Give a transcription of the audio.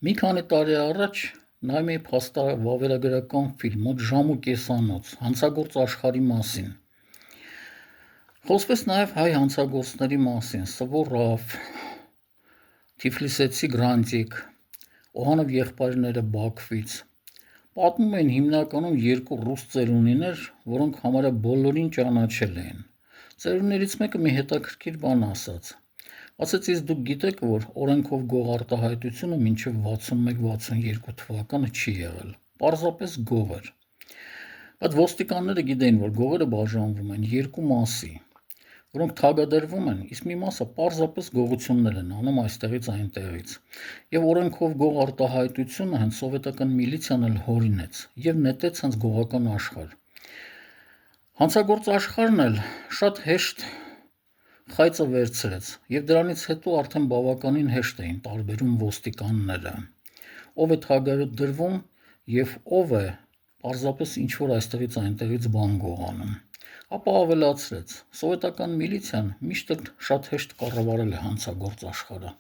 Մի քանի տարի առաջ նայում էի փաստավավերագրական ֆիլմ, մոտ ժամ ու կեսանոց, հանցագործ աշխարհի մասին։ Խոսվեց նաև հայ հանցագործների մասին՝ Սովորավ, Թիֆլիսեցի Գրանտիկ, Օհանով եղբայրները Բաքվից։ Պատմում էին հիմնականում երկու ռուս ծերունիներ, որոնք համարյա բոլորին ճանաչել էին։ Ծերունիներից մեկը մի հետաքրքիր բան ասաց. ասաց, իսկ դուք գիտեք, որ օրենքով գող արտահայտությունը մինչև 61-62 թվականը չի եղել, պարզապես գող էր։ Բայց ոստիկանները գիտեին, որ գողերը բաժանվում են երկու մասի, որոնք թագադրվում են, իսկ մի մասը պարզապես գողություններ են անում այստեղից այնտեղից։ Եվ օրենքով գող արտահայտությունը հենց սովետական միլիցիան էլ հորինեց եւ նետեց հենց գողական աշխարհ։ Հանցագործ աշխարհն էլ շատ հեշտ խայծը վերցրեց եւ դրանից հետո արդեն բավականին հեշտ էին տարբերում ոստիկանները, ով է թագադրվում եւ ով է պարզապես ինչ-որ այստեղից այնտեղից բան գողանում։ Ապա ավելացրեց. սովետական միլիցիան միշտ շատ հեշտ կառավարել է հանցագործ աշխարհը։